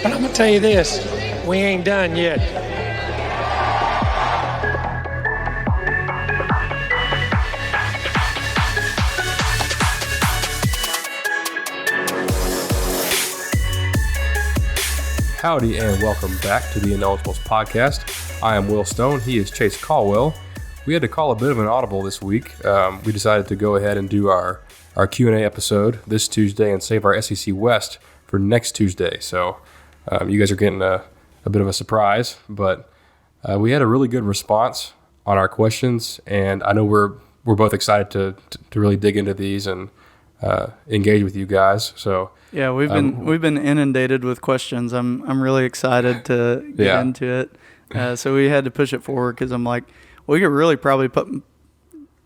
But I'm going to tell you this, we ain't done yet. Howdy and welcome back to the Ineligibles podcast. I am Will Stone. He is Chase Caldwell. We had to call a bit of an audible this week. We decided to go ahead and do our Q&A episode this Tuesday and save our SEC West for next Tuesday. So you guys are getting a bit of a surprise, but we had a really good response on our questions, and I know we're both excited to really dig into these and engage with you guys. So yeah, we've been inundated with questions. I'm really excited to get into it. So we had to push it forward because I'm like, we could really probably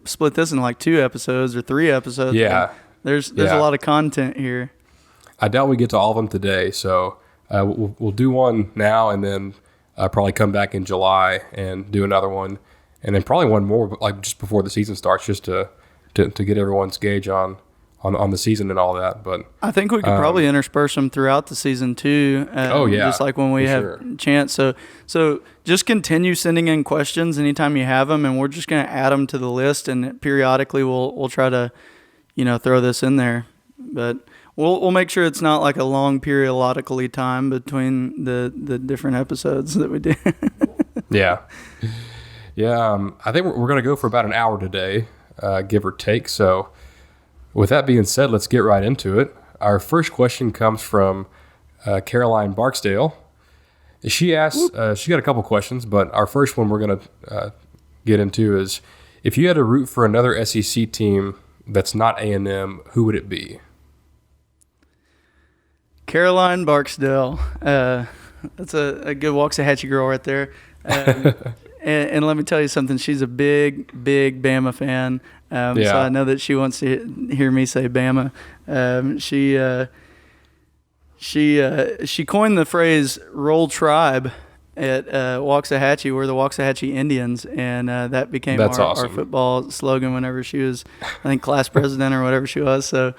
split this in like 2 episodes or 3 episodes. Yeah, there's a lot of content here. I doubt we get to all of them today, so we'll do one now and then probably come back in July and do another one, and then probably one more like just before the season starts, just to get everyone's gauge on the season and all that. But I think we could probably intersperse them throughout the season too. Just like when we have a chance. So just continue sending in questions anytime you have them, and we're just going to add them to the list, and periodically we'll try to, throw this in there. But we'll make sure it's not like a long periodically time between the different episodes that we do. Yeah. I think we're going to go for about an hour today, give or take. So with that being said, let's get right into it. Our first question comes from Caroline Barksdale. She asked, she got a couple questions, but our first one we're going to get into is, if you had to root for another SEC team that's not A&M, who would it be? Caroline Barksdale. That's a good Waxahachie girl right there. And let me tell you something. She's a big Bama fan. So I know that she wants to hear me say Bama. She coined the phrase "Roll Tribe" at Waxahachie. We're the Waxahachie Indians, and that became our football slogan whenever she was, I think, class president or whatever she was. So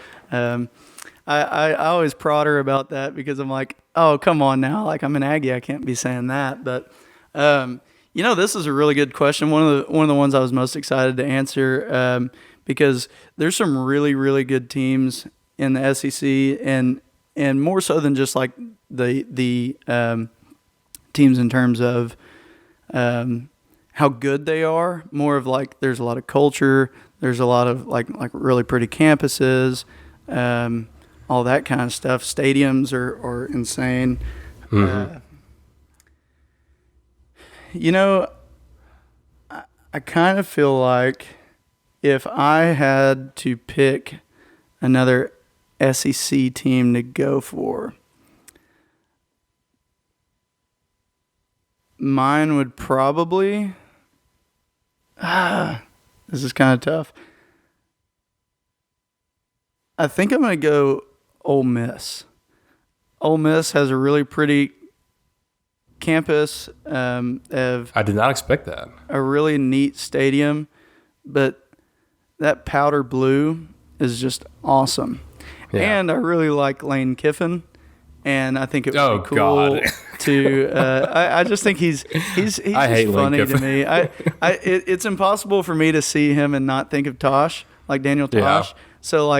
I always prod her about that because I'm like, oh, come on now. Like, I'm an Aggie. I can't be saying that. But this is a really good question. One of the ones I was most excited to answer because there's some really, really good teams in the SEC, and more so than just like the teams in terms of how good they are. More of like there's a lot of culture. There's a lot of like really pretty campuses, all that kind of stuff. Stadiums are insane. Mm-hmm. I kind of feel like if I had to pick another SEC team to go for, mine would probably, this is kind of tough. I think I'm going to go Ole Miss. Ole Miss has a really pretty campus. I did not expect that. A really neat stadium, but that powder blue is just awesome. Yeah. And I really like Lane Kiffin, and I think it would be cool to. I just think he's funny to me. It's impossible for me to see him and not think of Tosh, like Daniel Tosh. Yeah. So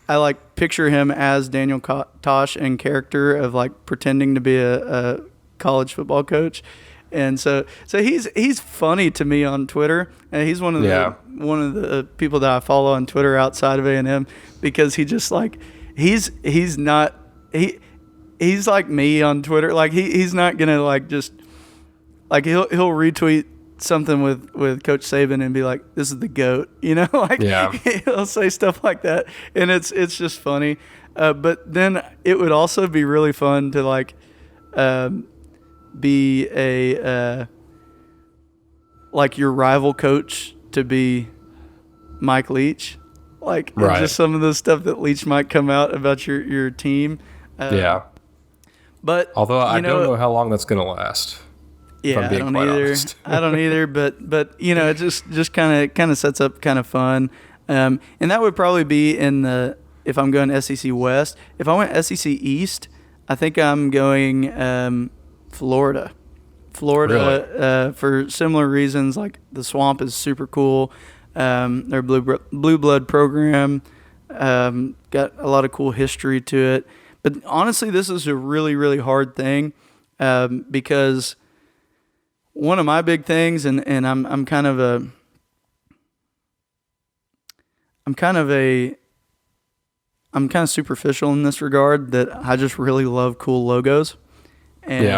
I picture him as Daniel Tosh in character of like pretending to be a college football coach, and so he's funny to me on Twitter, and he's one of the people that I follow on Twitter outside of A&M, because he just like he's like me on Twitter. Like he's not gonna like just like he'll retweet something with Coach Saban and be like, "This is the GOAT," He'll say stuff like that, and it's just funny. But then it would also be really fun to like be a like your rival coach to be Mike Leach, like right. Just some of the stuff that Leach might come out about your team. But although I don't know how long that's going to last. Yeah, I don't either. I don't either. But it just kind of sets up kind of fun, and that would probably be if I'm going SEC West. If I went SEC East, I think I'm going Florida. Really? For similar reasons, like the Swamp is super cool. Their blue blood program got a lot of cool history to it. But honestly, this is a really, really hard thing because one of my big things, and I'm kind of superficial in this regard, that I just really love cool logos. And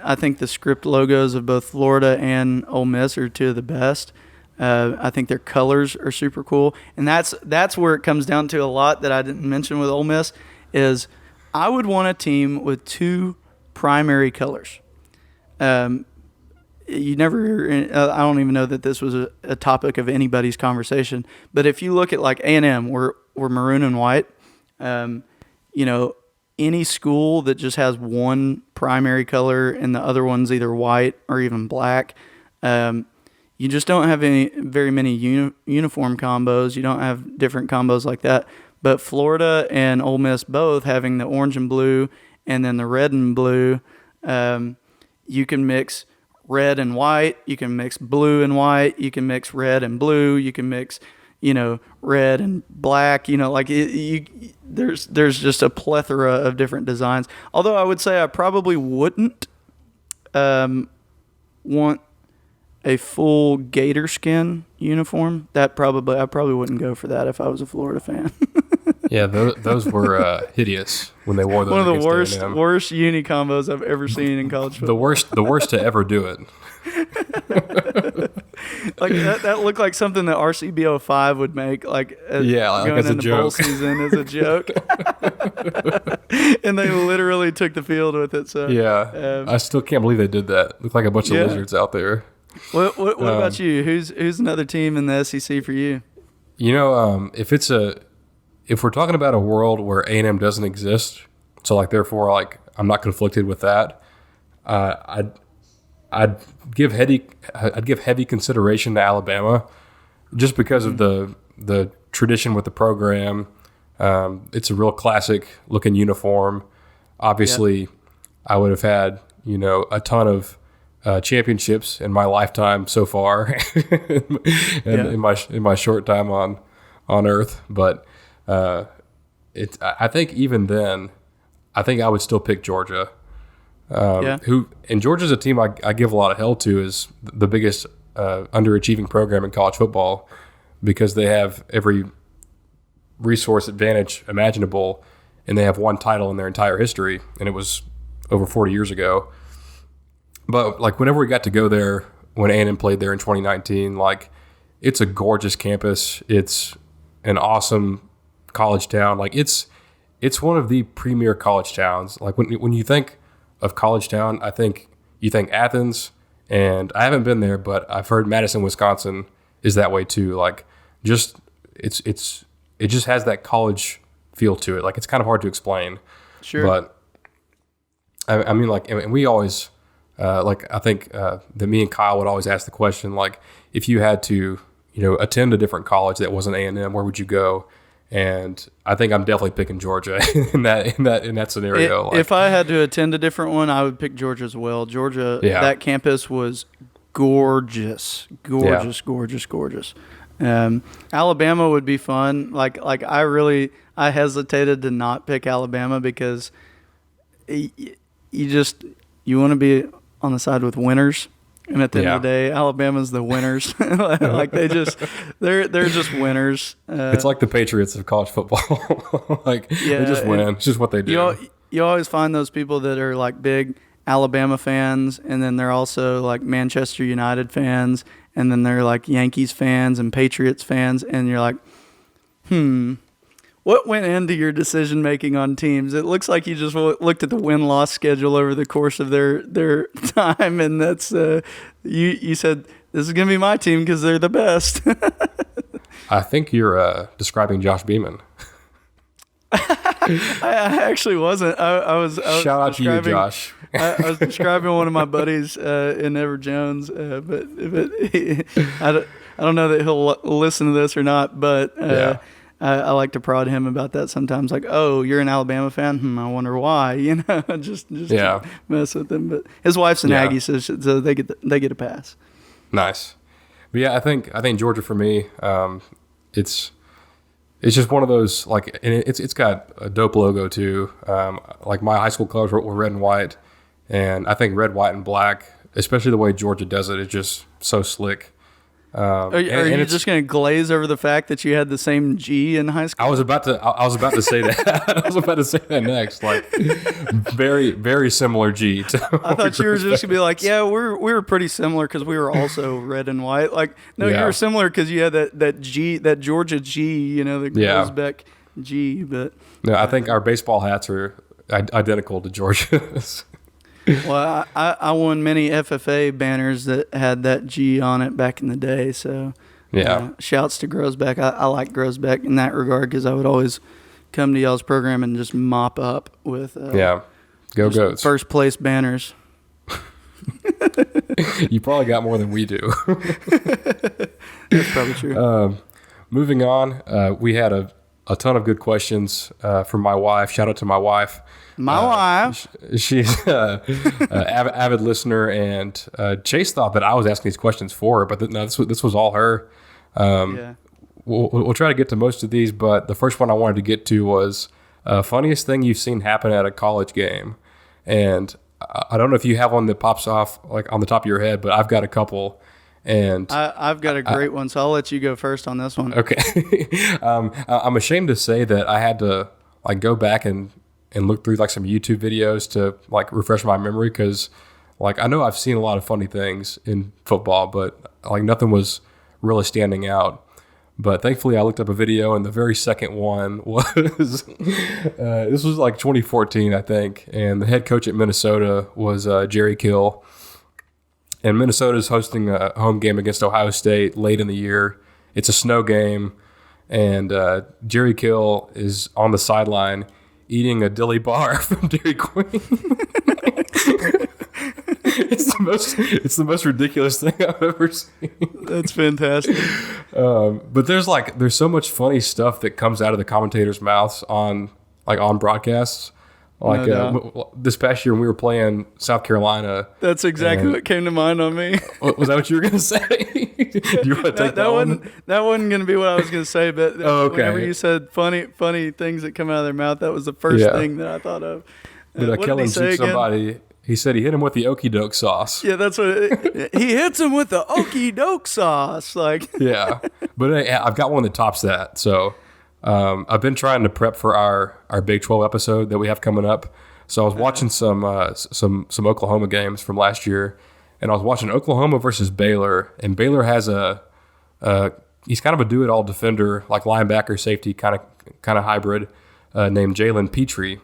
I think the script logos of both Florida and Ole Miss are two of the best. I think their colors are super cool. And that's where it comes down to a lot that I didn't mention with Ole Miss is I would want a team with two primary colors. I don't even know that this was a topic of anybody's conversation, but if you look at like A&M, we're maroon and white. Any school that just has one primary color and the other one's either white or even black, you just don't have very many uniform combos. You don't have different combos like that. But Florida and Ole Miss both having the orange and blue and then the red and blue, you can mix red and white. You can mix blue and white. You can mix red and blue. You can mix red and black, there's just a plethora of different designs. Although I would say I probably wouldn't want a full gator skin uniform. I probably wouldn't go for that if I was a Florida fan. Yeah, those were hideous when they wore those. One of the worst uni combos I've ever seen in college football. The worst to ever do it. Like that looked like something that RCB05 would make, going as into bowl season as a joke. And they literally took the field with it. So yeah, I still can't believe they did that. Looked like a bunch of lizards out there. What about you? Who's another team in the SEC for you? If we're talking about a world where A&M doesn't exist, so therefore I'm not conflicted with that. I'd give heavy consideration to Alabama, just because of the tradition with the program. It's a real classic looking uniform. Obviously, I would have had a ton of championships in my lifetime so far, in my short time on Earth. But I think even then, I think I would still pick Georgia. Georgia's a team I give a lot of hell to, is the biggest underachieving program in college football, because they have every resource advantage imaginable, and they have one title in their entire history, and it was over 40 years ago. But whenever we got to go there, when A&M played there in 2019, it's a gorgeous campus. It's an awesome college town. It's one of the premier college towns. When you think of college town, I think you think Athens, and I haven't been there, but I've heard Madison, Wisconsin is that way too. It just has that college feel to it. It's kind of hard to explain. Sure. But I mean, and we always, I think that me and Kyle would always ask the question, if you had to, attend a different college that wasn't A&M, where would you go? And I think I'm definitely picking Georgia in that scenario. If I had to attend a different one, I would pick Georgia as well. Georgia, that campus was gorgeous. Alabama would be fun. I hesitated to not pick Alabama because you want to be on the side with winners. And at the end of the day, Alabama's the winners. They're just winners. It's like the Patriots of college football. They just win. It's just what they do. You always find those people that are big Alabama fans, and then they're also Manchester United fans, and then they're Yankees fans and Patriots fans, and you're like, what went into your decision making on teams? It looks like you just looked at the win-loss schedule over the course of their time, and that's you said this is going to be my team because they're the best. I think you're describing Josh Beeman. I actually wasn't. I was shout out to you, Josh. I was describing one of my buddies in Ever Jones, but I don't know that he'll listen to this or not, but. I like to prod him about that sometimes. Like, oh, you're an Alabama fan? I wonder why. Just to mess with him. But his wife's an Aggie, so they get a pass. Nice. But yeah, I think Georgia for me, it's just one of those, like, and it's got a dope logo too. Like my high school colors were red and white, and I think red, white, and black, especially the way Georgia does it, is just so slick. Are you just going to glaze over the fact that you had the same G in high school? I was about to say that. I was about to say that next. Like, very, very similar G. I thought you were just going to be like, yeah, we were pretty similar because we were also red and white. Like, no, you were similar because you had that G, that Georgia G, the Grosbeck G. But no, I think our baseball hats are identical to Georgia's. Well, I won many FFA banners that had that G on it back in the day. So, shouts to Grosbeck. I like Grosbeck in that regard because I would always come to y'all's program and just mop up with go Goats first place banners. You probably got more than we do. That's probably true. Moving on, we had a ton of good questions from my wife. Shout out to my wife. Wife. She's an avid listener, and Chase thought that I was asking these questions for her, but no, this was all her. We'll try to get to most of these, but the first one I wanted to get to was funniest thing you've seen happen at a college game. And I don't know if you have one that pops off like on the top of your head, but I've got a couple. And I've got a great one, so I'll let you go first on this one. Okay. I'm ashamed to say that I had to like go back and look through like some YouTube videos to like refresh my memory, because like I know I've seen a lot of funny things in football, but like nothing was really standing out. But thankfully I looked up a video, and the very second one was this was like 2014, I think, and the head coach at Minnesota was Jerry Kill. And Minnesota's hosting a home game against Ohio State late in the year. It's a snow game, and Jerry Kill is on the sideline eating a dilly bar from Dairy Queen. It's the most ridiculous thing I've ever seen. That's fantastic. But there's so much funny stuff that comes out of the commentators' mouths on broadcasts. Like this past year when we were playing South Carolina. That's exactly what came to mind on me. Was that what you were going to say? Do you want to take that one? That wasn't going to be what I was going to say, but whenever you said funny things that come out of their mouth, that was the first thing that I thought of. But Kellen beat somebody. He said he hit him with the okey doke sauce. Yeah, that's what he hits him with the okey doke sauce. Like, yeah, but I've got one that tops that. So I've been trying to prep for our Big 12 episode that we have coming up. So I was watching some Oklahoma games from last year, and I was watching Oklahoma versus Baylor, and Baylor has he's kind of a do-it-all defender, like linebacker, safety, kind of hybrid, named Jalen Petrie.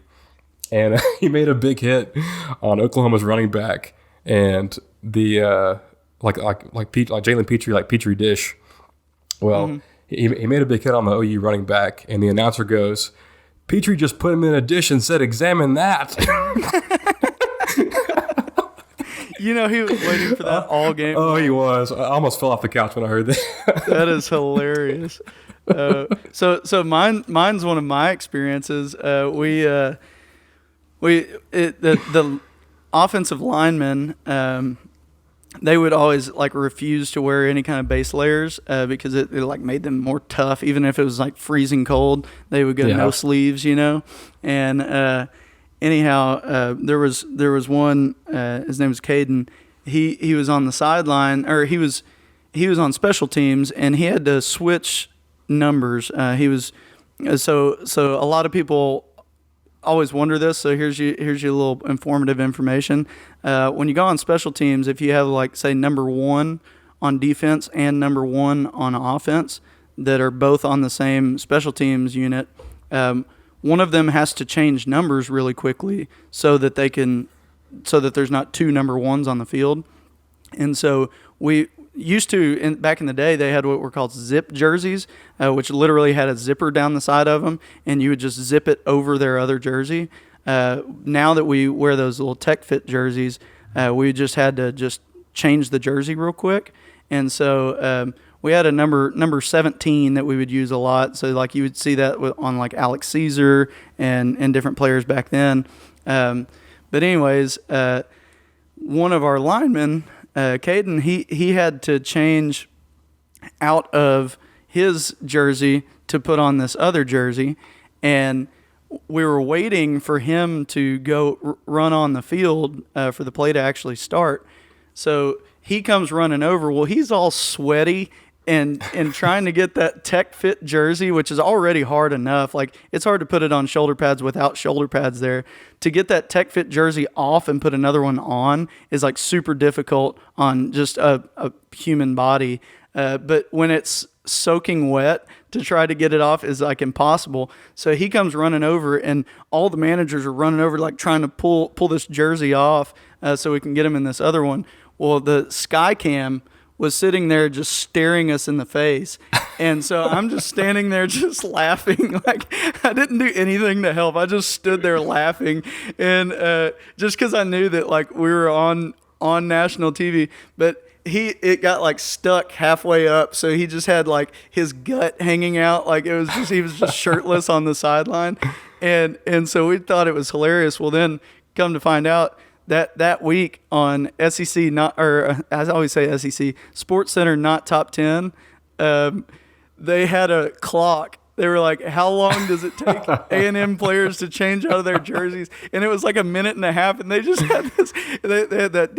And he made a big hit on Oklahoma's running back, and the like Jalen Petrie, like Petri dish. Well, he made a big hit on the OU running back, and the announcer goes, "Petrie just put him in a dish and said, 'Examine that.'" He was waiting for that all game. Oh, he was. I almost fell off the couch when I heard that. That is hilarious. So mine's one of my experiences. The offensive linemen, they would always like refuse to wear any kind of base layers because it like made them more tough. Even if it was like freezing cold, they would go no sleeves, And anyhow, there was one. His name was Caden. He was on the sideline, or he was on special teams, and he had to switch numbers. He was so a lot of people always wonder this, so here's your little informative information. When you go on special teams, if you have like say number 1 on defense and number 1 on offense that are both on the same special teams unit, one of them has to change numbers really quickly so that there's not 2 number 1s on the field. And so we used to, back in the day, they had what were called zip jerseys, which literally had a zipper down the side of them, and you would just zip it over their other jersey. Now that we wear those little tech fit jerseys, we just had to just change the jersey real quick. And so we had a number 17 that we would use a lot. So like you would see that on like Alex Caesar and different players back then. But anyways, one of our linemen, Caden, he had to change out of his jersey to put on this other jersey, and we were waiting for him to go run on the field for the play to actually start. So he comes running over. Well, he's all sweaty and trying to get that tech fit jersey, which is already hard enough. Like, it's hard to put it on shoulder pads without shoulder pads there. To get that tech fit jersey off and put another one on is like super difficult on just a human body. But when it's soaking wet, to try to get it off is like impossible. So he comes running over, and all the managers are running over, like trying to pull this jersey off so we can get him in this other one. Well, the sky cam was sitting there just staring us in the face. And so I'm just standing there just laughing. Like, I didn't do anything to help. I just stood there laughing. And just because I knew that like we were on national TV, but it got like stuck halfway up, so he just had like his gut hanging out, like he was just shirtless on the sideline, and so we thought it was hilarious. Well, then come to find out that week on SEC, not, or as I always say, SEC Sports Center, not top 10, they had a clock. They were like, how long does it take A&M players to change out of their jerseys? And it was like a minute and a half, and they just had this, they had that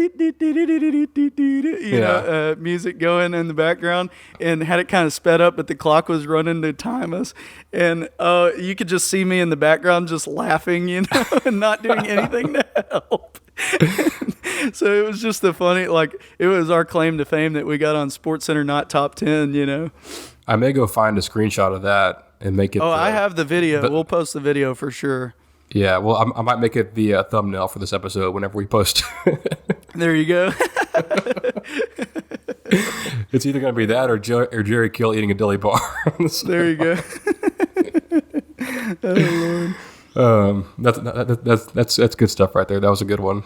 music going in the background, and had it kind of sped up, but the clock was running to time us. And you could just see me in the background just laughing, and not doing anything to help. So it was just it was our claim to fame that we got on SportsCenter not top 10, I may go find a screenshot of that and make it. I have the video. We'll post the video for sure. Yeah, well, I might make it the thumbnail for this episode whenever we post. There you go. It's either going to be that or Jerry Kill eating a dilly bar. There you go. Oh, Lord. That's good stuff right there. That was a good one.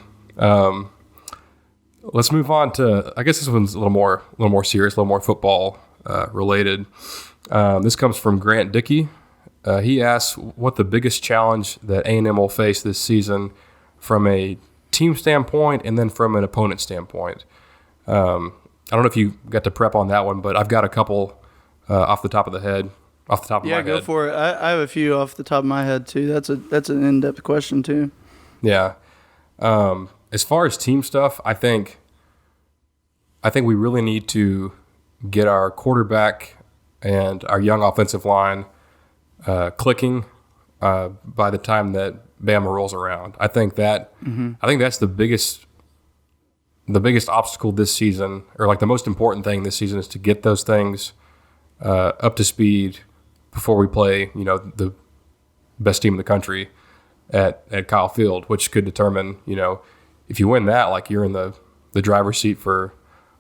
Let's move on to, I guess this one's a little more serious, a little more football related. This comes from Grant Dickey. He asks what the biggest challenge that A&M will face this season from a team standpoint and then from an opponent standpoint. I don't know if you got to prep on that one, but I've got a couple off the top of my head. Yeah, go for it. I have a few off the top of my head too. That's an in-depth question too. Yeah. As far as team stuff, I think we really need to get our quarterback and our young offensive line clicking by the time that Bama rolls around. I think that's the biggest obstacle this season, or like the most important thing this season, is to get those things up to speed before we play, the best team in the country at Kyle Field, which could determine, if you win that, like, you're in the driver's seat for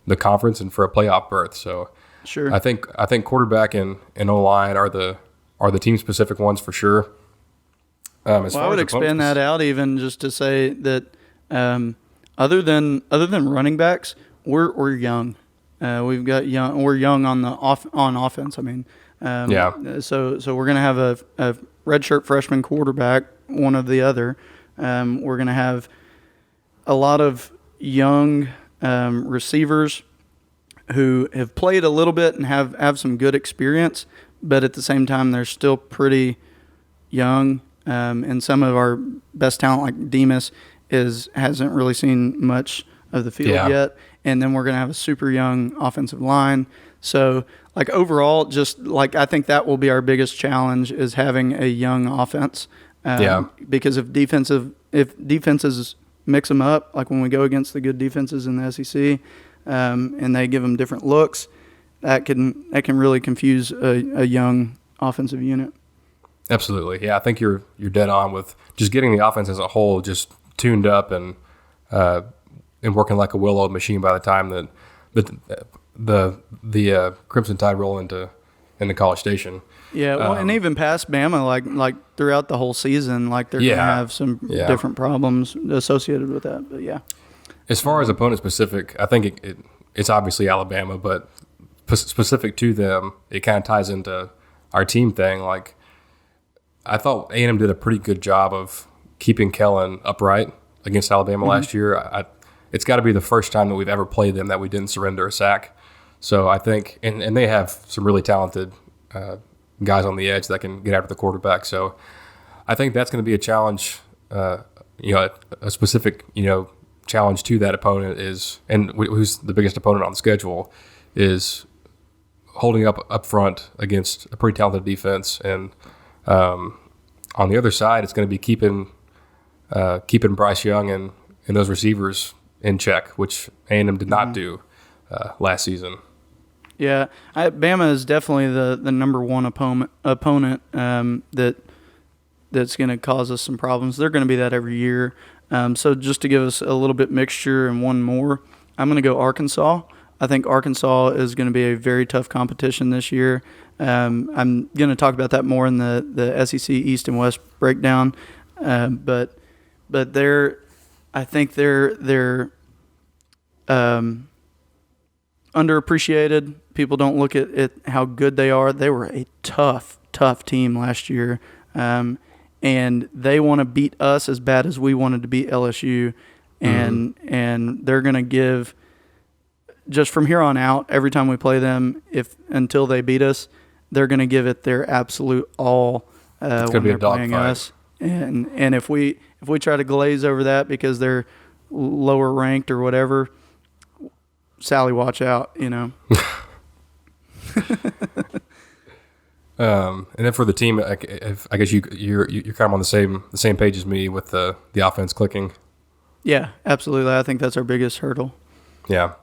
the conference and for a playoff berth. So sure, I think quarterback and O-line are the team specific ones for sure. I would expand that out even just to say that other than running backs, we're young. We're young on offense. I mean, So we're gonna have a redshirt freshman quarterback, one of the other. We're gonna have a lot of young receivers who have played a little bit and have some good experience, but at the same time they're still pretty young. And some of our best talent, like Demas, hasn't really seen much of the field yet. And then we're going to have a super young offensive line. So, like, overall, just like, I think that will be our biggest challenge, is having a young offense. Because if defenses mix them up, like when we go against the good defenses in the SEC, and they give them different looks, that can really confuse a young offensive unit. Absolutely. Yeah, I think you're dead on with just getting the offense as a whole just tuned up and working like a well-oiled machine by the time that the Crimson Tide roll into College Station. Yeah, well, and even past Bama, like throughout the whole season, like they're going to have some different problems associated with that. But yeah, as far as opponent specific, I think it's obviously Alabama, but specific to them, it kind of ties into our team thing. Like, I thought A&M did a pretty good job of keeping Kellen upright against Alabama last year. It's got to be the first time that we've ever played them that we didn't surrender a sack. So I think, and they have some really talented guys on the edge that can get after the quarterback. So I think that's going to be a challenge. A specific challenge to that opponent is, and who's the biggest opponent on the schedule, is holding up front against a pretty talented defense. And on the other side, it's going to be keeping Bryce Young and those receivers in check, which A&M did not do last season. Yeah, Bama is definitely the number one opponent that's going to cause us some problems. They're going to be that every year. So just to give us a little bit mixture and one more, I'm going to go Arkansas. I think Arkansas is going to be a very tough competition this year. I'm going to talk about that more in the SEC East and West breakdown. But I think they're underappreciated. People don't look at how good they are. They were a tough team last year. And they want to beat us as bad as we wanted to beat LSU. And they're going to give, just from here on out, every time we play them, until they beat us, they're going to give it their absolute all when they're playing us. And if we try to glaze over that because they're lower ranked or whatever, Sally, watch out, And then for the team, I guess you're kind of on the same page as me with the offense clicking. Yeah, absolutely. I think that's our biggest hurdle. Yeah.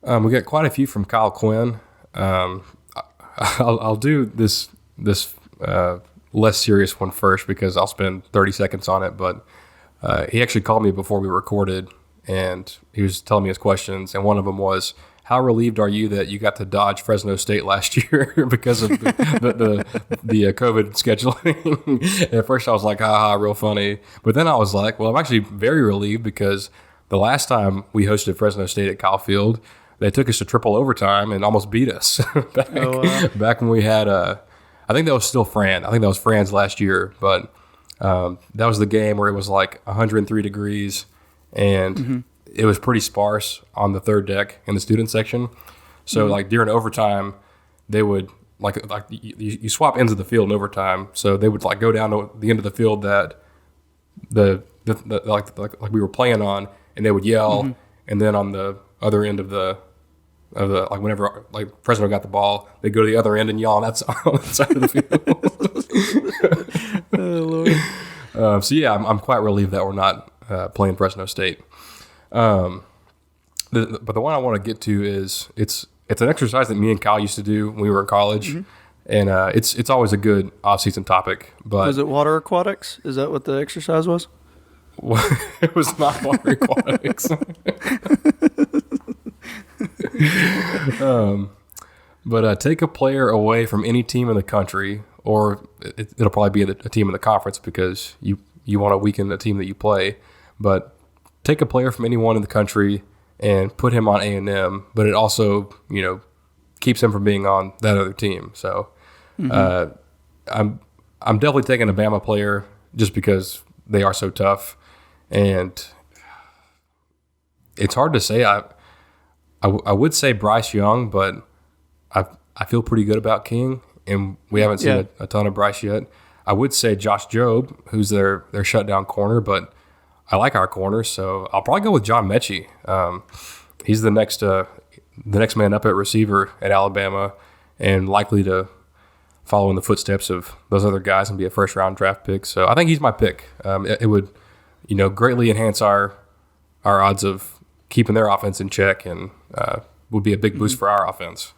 We got quite a few from Kyle Quinn. I'll do this less serious one first because I'll spend 30 seconds on it. But he actually called me before we recorded, and he was telling me his questions. And one of them was, how relieved are you that you got to dodge Fresno State last year because of the COVID scheduling? And at first I was like, haha, real funny. But then I was like, well, I'm actually very relieved because the last time we hosted Fresno State at Kyle Field, they took us to triple overtime and almost beat us back when we had I think that was still Fran. I think that was Fran's last year. But that was the game where it was like 103 degrees and it was pretty sparse on the third deck in the student section. So like during overtime, they would like you swap ends of the field in overtime. So they would like go down to the end of the field that the like we were playing on, and they would yell. And then on the other end of the like whenever like Fresno got the ball, they'd go to the other end and yell on that side of the field. Oh, Lord. So yeah, I'm quite relieved that we're not playing Fresno State. But the one I want to get to is it's an exercise that me and Kyle used to do when we were in college, and it's always a good off-season topic. But was it water aquatics? Is that what the exercise was? It was not water aquatics. But take a player away from any team in the country, or it'll probably be a team in the conference because you want to weaken the team that you play. But take a player from anyone in the country and put him on A&M, but it also, keeps him from being on that other team. So I'm definitely taking a Bama player just because they are so tough. And it's hard to say. I would say Bryce Young, but I feel pretty good about King, and we haven't seen a ton of Bryce yet. I would say Josh Jobe, who's their shutdown corner, but I like our corners, so I'll probably go with John Mechie. He's the next man up at receiver at Alabama, and likely to follow in the footsteps of those other guys and be a first-round draft pick. So I think he's my pick. It would, greatly enhance our odds of keeping their offense in check, and would be a big boost for our offense.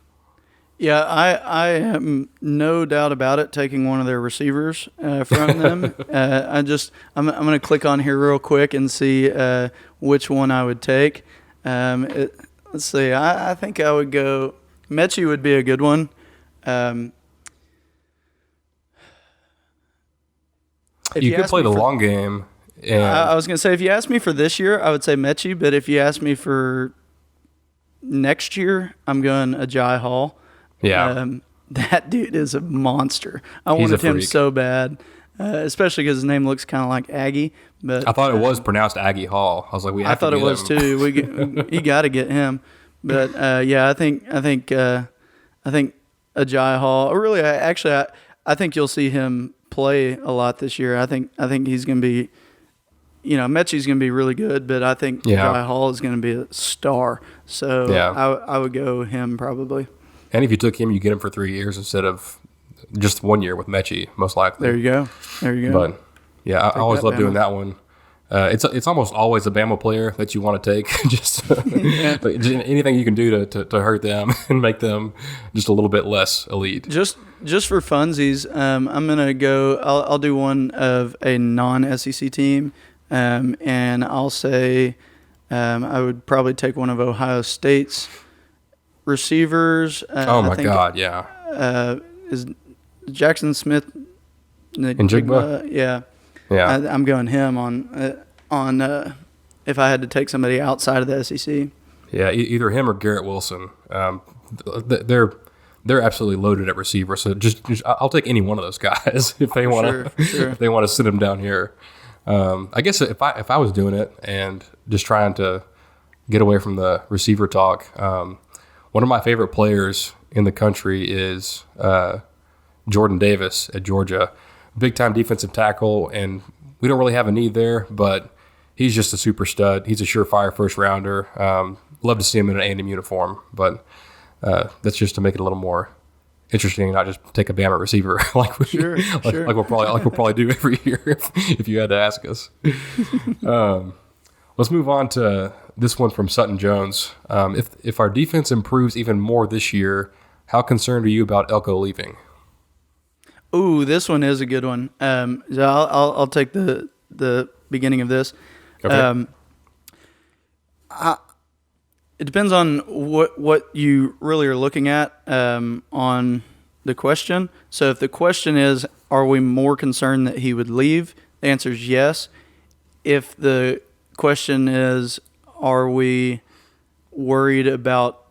Yeah, I am no doubt about it, taking one of their receivers from them. I'm going to click on here real quick and see which one I would take. Let's see. I think I would go – Mechie would be a good one. You could play the long game. I was going to say, if you asked me for this year, I would say Mechie. But if you asked me for next year, I'm going Agiye Hall. Yeah. That dude is a monster. I wanted him so bad, especially because his name looks kind of like Aggie. But I thought it was pronounced Aggie Hall. I was like, I thought it was too. You got to get him. But I think Agiye Hall. Really, I think you'll see him play a lot this year. I think he's going to be. Mechie's going to be really good, but I think Agiye Hall is going to be a star. So I would go him probably. And if you took him, you get him for 3 years instead of just 1 year with Mechie, most likely. There you go. But yeah, I always love doing that one. It's almost always a Bama player that you want to take. just anything you can do to hurt them and make them just a little bit less elite. Just for funsies, I'm gonna go. I'll do one of a non-SEC team, and I'll say I would probably take one of Ohio State's receivers. Is Jackson Smith Njigba? Yeah. I'm going him on if I had to take somebody outside of the SEC. Yeah, either him or Garrett Wilson. They're absolutely loaded at receiver. So just I'll take any one of those guys if they want to if they want to sit them down here. I guess if I was doing it and just trying to get away from the receiver talk, one of my favorite players in the country is Jordan Davis at Georgia. Big-time defensive tackle, and we don't really have a need there, but he's just a super stud. He's a surefire first-rounder. Love to see him in an A&M uniform, but that's just to make it a little more interesting, not just take a Bama receiver like we'll probably do every year if you had to ask us. Let's move on to this one from Sutton Jones. If our defense improves even more this year, how concerned are you about Elko leaving? Ooh, this one is a good one. So I'll take the beginning of this. Okay. It depends on what you really are looking at on the question. So if the question is, are we more concerned that he would leave? The answer is yes. If the question is, are we worried about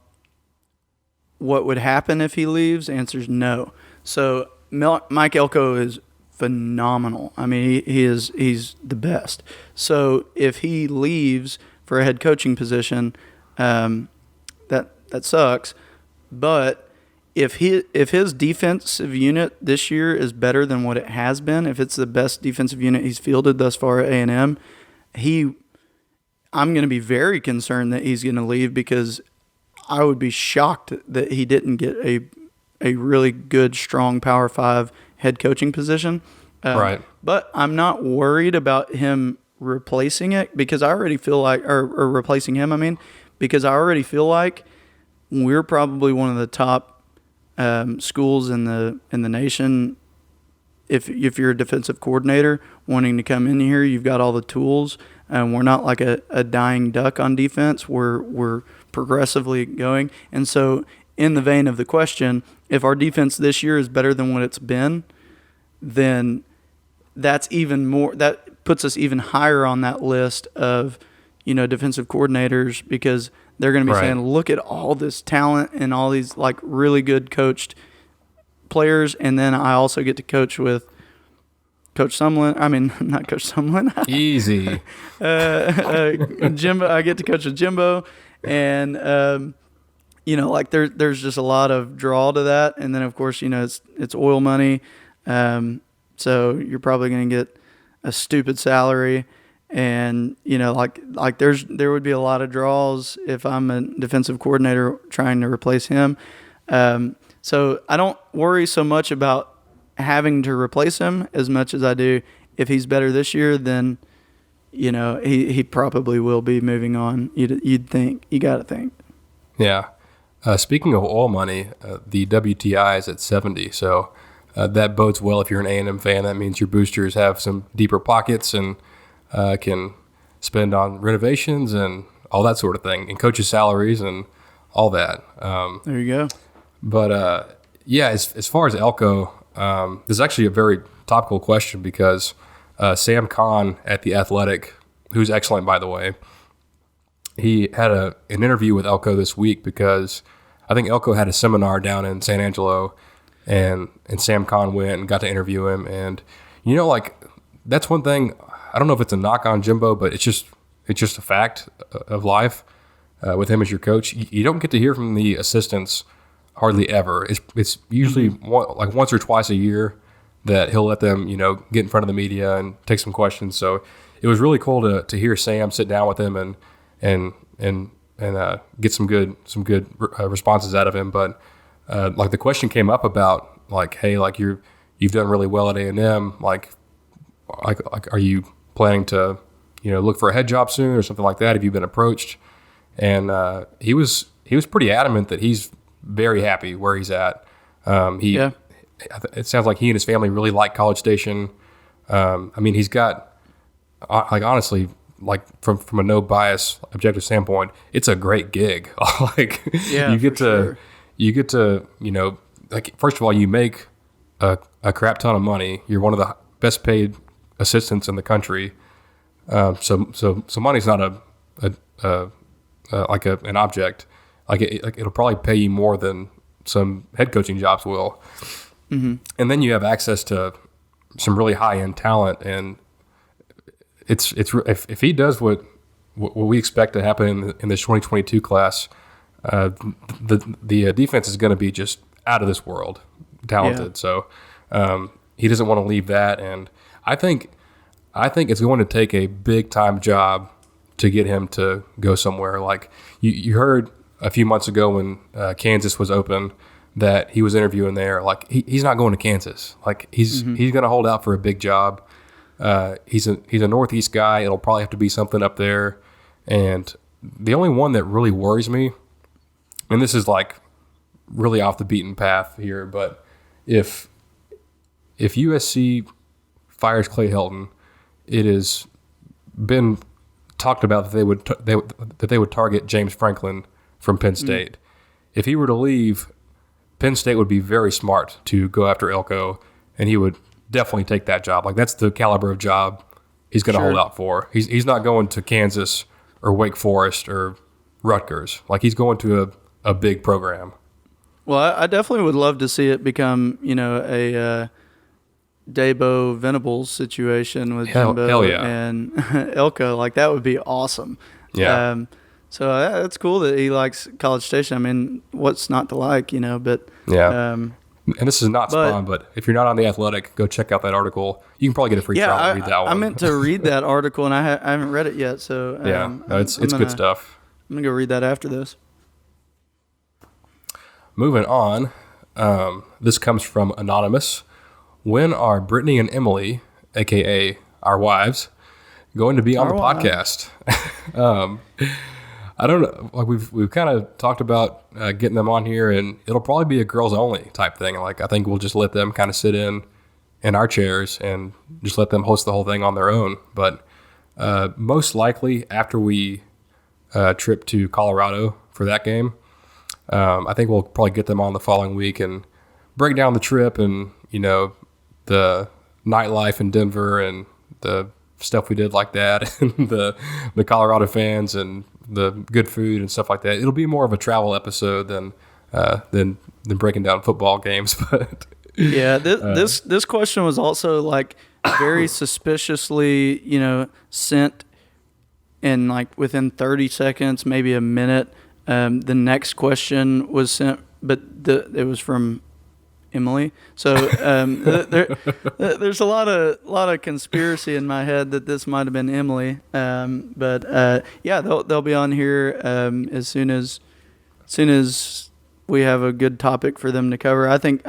what would happen if he leaves? The answer is no. So Mike Elko is phenomenal. I mean, he's the best. So if he leaves for a head coaching position, that sucks. But if his defensive unit this year is better than what it has been, if it's the best defensive unit he's fielded thus far at A&M, I'm going to be very concerned that he's going to leave, because I would be shocked that he didn't get a really good, strong Power 5 head coaching position. Right. But I'm not worried about him replacing it, because I already feel like, or replacing him, I mean, because I already feel like we're probably one of the top schools in the nation. If you're a defensive coordinator wanting to come in here, you've got all the tools, and we're not like a dying duck on defense. We're progressively going. And so in the vein of the question, if our defense this year is better than what it's been, then that puts us even higher on that list of, defensive coordinators, because they're going to be saying, look at all this talent and all these like really good coached players. And then I also get to coach with Coach Sumlin. I mean, not Coach Sumlin. Easy. Jimbo. I get to coach with Jimbo, and there's just a lot of draw to that. And then of course, it's oil money, so you're probably going to get a stupid salary, and there would be a lot of draws if I'm a defensive coordinator trying to replace him. So I don't worry so much about having to replace him as much as I do if he's better this year, then he probably will be moving on. You'd think. You got to think. Yeah. Speaking of oil money, the WTI is at 70, so that bodes well if you're an A&M fan. That means your boosters have some deeper pockets and can spend on renovations and all that sort of thing, and coaches' salaries and all that. There you go. But as far as Elko, this is actually a very topical question, because Sam Kahn at The Athletic, who's excellent by the way, he had an interview with Elko this week because I think Elko had a seminar down in San Angelo, and Sam Conn went and got to interview him. And, that's one thing. I don't know if it's a knock on Jimbo, but it's just a fact of life with him as your coach. You don't get to hear from the assistants hardly ever. It's usually once or twice a year that he'll let them, get in front of the media and take some questions. So it was really cool to hear Sam sit down with him and get some good responses out of him. But the question came up about hey, you've done really well at A&M. Like are you planning to look for a head job soon or something like that? Have you been approached? And he was pretty adamant that he's very happy where he's at. It sounds like he and his family really like College Station. He's got honestly, from a no bias objective standpoint, it's a great gig. You get to first of all, you make a crap ton of money. You're one of the best paid assistants in the country. So money's not an object. It'll probably pay you more than some head coaching jobs will. Mm-hmm. And then you have access to some really high end talent, and if he does what we expect to happen in this 2022 class, the defense is going to be just out of this world talented. Yeah. So he doesn't want to leave that, and I think it's going to take a big time job to get him to go somewhere. Like you heard a few months ago when Kansas was open that he was interviewing there. Like he's not going to Kansas. Like he's going to hold out for a big job. He's a Northeast guy. It'll probably have to be something up there. And the only one that really worries me, and this is really off the beaten path here, but if USC fires Clay Helton, it has been talked about that they would target James Franklin from Penn State. If he were to leave, Penn State would be very smart to go after Elko, and he would definitely take that job. That's the caliber of job he's going to hold out for. He's not going to Kansas or Wake Forest or Rutgers. He's going to a big program. Well, I definitely would love to see it become, a Dabo Venables situation with Jimbo and Elko. That would be awesome. Yeah. So that's cool that he likes College Station. What's not to like, but yeah. And this is not Spawn, but if you're not on The Athletic, go check out that article. You can probably get a free trial and read that one. I meant to read that article, and I haven't read it yet. So it's good stuff. I'm going to go read that after this. Moving on, this comes from Anonymous. When are Brittany and Emily, a.k.a. our wives, going to be on the podcast? I don't know. We've kind of talked about getting them on here, and it'll probably be a girls only type thing. I think we'll just let them kind of sit in our chairs and just let them host the whole thing on their own. But most likely after we trip to Colorado for that game, I think we'll probably get them on the following week and break down the trip and the nightlife in Denver and the stuff we did like that, and the Colorado fans and the good food and stuff like that. It'll be more of a travel episode than breaking down football games. But yeah, this question was also very suspiciously, sent in within 30 seconds, maybe a minute. The next question was sent, but it was from Emily. So there's a lot of conspiracy in my head that this might have been Emily. But they'll be on here as soon as we have a good topic for them to cover. I think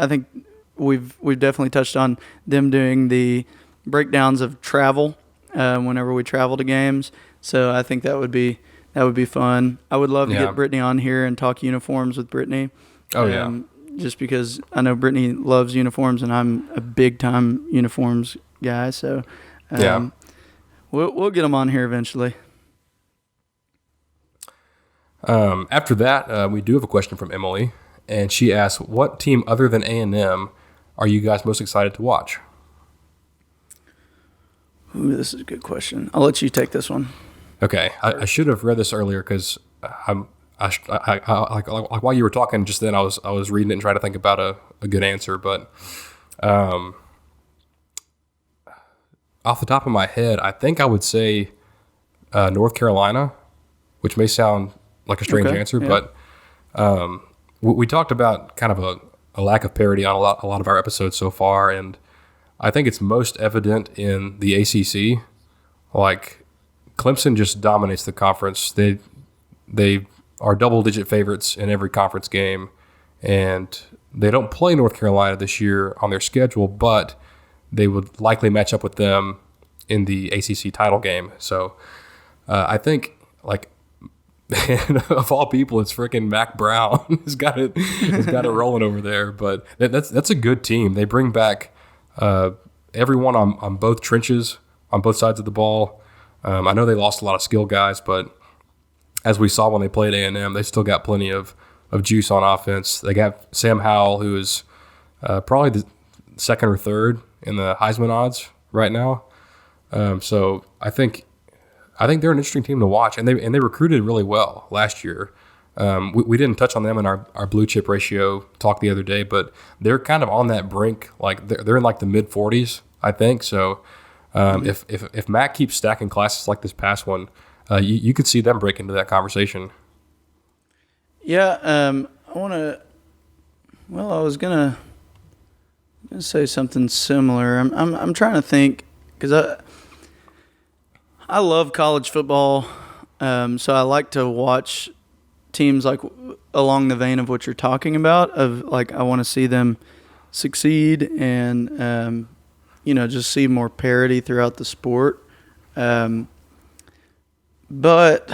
we've definitely touched on them doing the breakdowns of travel whenever we travel to games. So I think that would be fun. I would love to get Brittany on here and talk uniforms with Brittany. Just because I know Brittany loves uniforms and I'm a big time uniforms guy. So we'll get them on here eventually. After that, we do have a question from Emily, and she asks, what team other than A&M are you guys most excited to watch? Ooh, this is a good question. I'll let you take this one. Okay, I should have read this earlier because like while you were talking just then, I was reading it and trying to think about a good answer, but off the top of my head, I think I would say North Carolina, which may sound like a strange answer, but we talked about kind of a lack of parity on a lot of our episodes so far, and I think it's most evident in the ACC. Like, Clemson just dominates the conference. They are double-digit favorites in every conference game, and they don't play North Carolina this year on their schedule, but they would likely match up with them in the ACC title game. So I think, like, of all people, it's freaking Mac Brown has got it rolling over there. But that's a good team. They bring back everyone on both trenches, on both sides of the ball. I know they lost a lot of skill guys, but as we saw when they played A&M, they still got plenty of juice on offense. They got Sam Howell, who is probably the second or third in the Heisman odds right now. So I think they're an interesting team to watch, and they recruited really well last year. We didn't touch on them in our blue chip ratio talk the other day, but they're kind of on that brink. Like they're in like the mid 40s, I think. So if Mac keeps stacking classes like this past one, you could see them break into that conversation. Yeah, I want to. Well, I was gonna say something similar. I'm trying to think because I love college football, so I like to watch teams like along the vein of what you're talking about. Of like, I want to see them succeed and just see more parity throughout the sport. But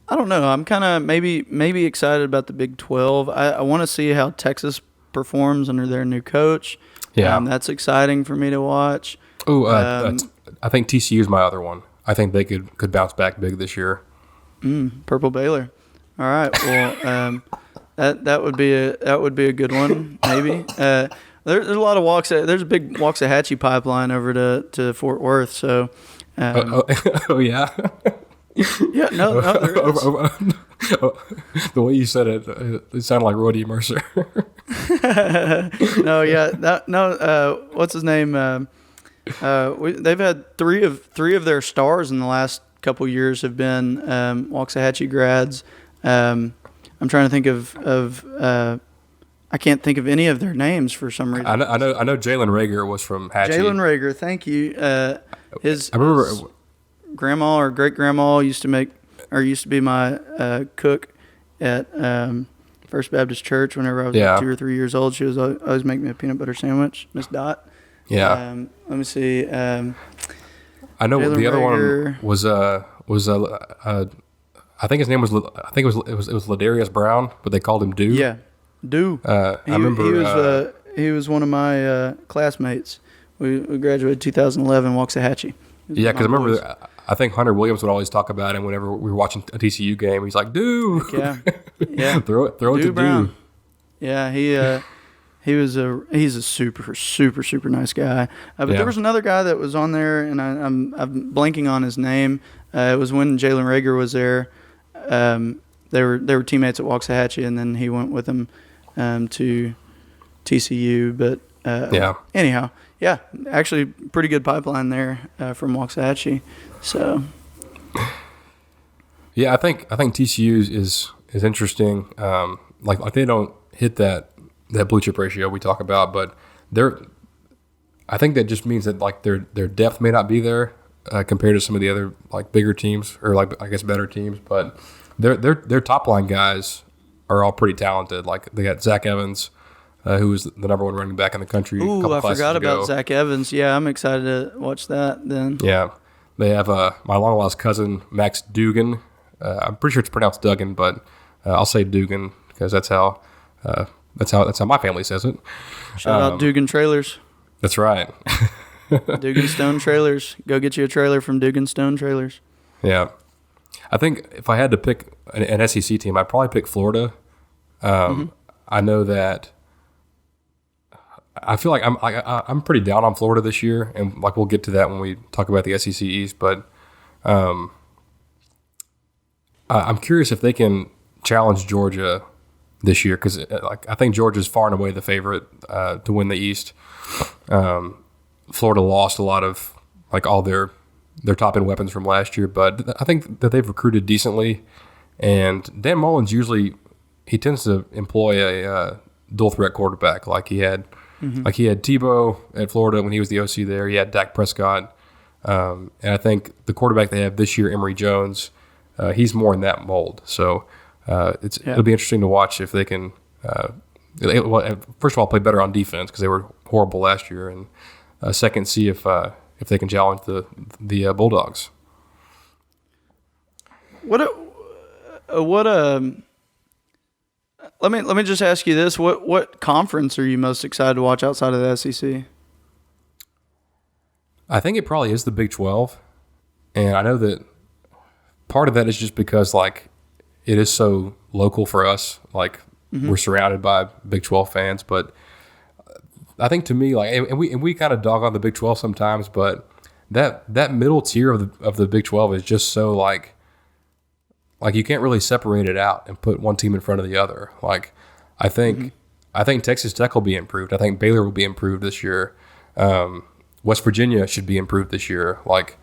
I don't know. I'm kind of maybe excited about the Big 12. I want to see how Texas performs under their new coach. Yeah, that's exciting for me to watch. Oh, I think TCU is my other one. I think they could bounce back big this year. Purple Baylor. All right. Well, that would be a good one. Maybe. There's a lot of there's a big Waxahachie pipeline over to Fort Worth. So. Oh yeah. Yeah. No. There is. The way you said it sounded like Roddy Mercer. No. Yeah. What's his name? They've had three of their stars in the last couple years have been Waxahachie grads. I'm trying to think of I can't think of any of their names for some reason. I know Jalen Rager was from Hatchie. Jalen Rager, thank you. His grandma or great grandma used to be my cook at First Baptist Church whenever I was like 2 or 3 years old. She was always making me a peanut butter sandwich, Miss Dot. Yeah. Let me see. I know Jalen the other Rager. One was I think his name was it was Ladarius Brown, but they called him Dew. Yeah, Dew. I remember he was one of my classmates. We graduated 2011, Waxahachie. Yeah, because I remember I think Hunter Williams would always talk about him whenever we were watching a TCU game. He's like, "Dew." Yeah. throw it to Brown. Dew. Yeah, he's a super nice guy. But there was another guy that was on there, and I'm blanking on his name. It was when Jalen Rager was there. They were teammates at Waxahachie, and then he went with them to TCU. But anyhow, yeah, actually pretty good pipeline there from Waxahachie. So yeah, I think TCU is interesting. Like they don't hit that blue chip ratio we talk about, but I think that just means that like their depth may not be there compared to some of the other like bigger teams or like I guess better teams, but their top line guys are all pretty talented. Like they got Zach Evans, who was the number one running back in the country. Ooh, I forgot about Zach Evans. Yeah, I'm excited to watch that then. Yeah, they have my long lost cousin Max Dugan. I'm pretty sure it's pronounced Duggan, but I'll say Dugan because that's how my family says it. Shout out Dugan Trailers. That's right. Dugan Stone Trailers. Go get you a trailer from Dugan Stone Trailers. Yeah. I think if I had to pick an SEC team, I'd probably pick Florida. I know that I feel like I'm pretty down on Florida this year, and like we'll get to that when we talk about the SEC East. But I'm curious if they can challenge Georgia this year, because like I think Georgia's far and away the favorite to win the East. Florida lost a lot of like all their top end weapons from last year, but I think that they've recruited decently. And Dan Mullen's he tends to employ a dual threat quarterback, like he had Tebow at Florida when he was the OC there. He had Dak Prescott, and I think the quarterback they have this year, Emory Jones, he's more in that mold. So it'll be interesting to watch if they can. First of all, play better on defense because they were horrible last year, and second, see if they can challenge the Bulldogs. Let me just ask you this: what conference are you most excited to watch outside of the SEC? I think it probably is the Big 12, and I know that part of that is just because like it is so local for us. Like we're surrounded by Big 12 fans, but I think to me, like, and we kind of dog on the Big 12 sometimes, but that middle tier of the Big 12 is just so like you can't really separate it out and put one team in front of the other. Like I think Texas Tech will be improved. I think Baylor will be improved this year. West Virginia should be improved this year. Like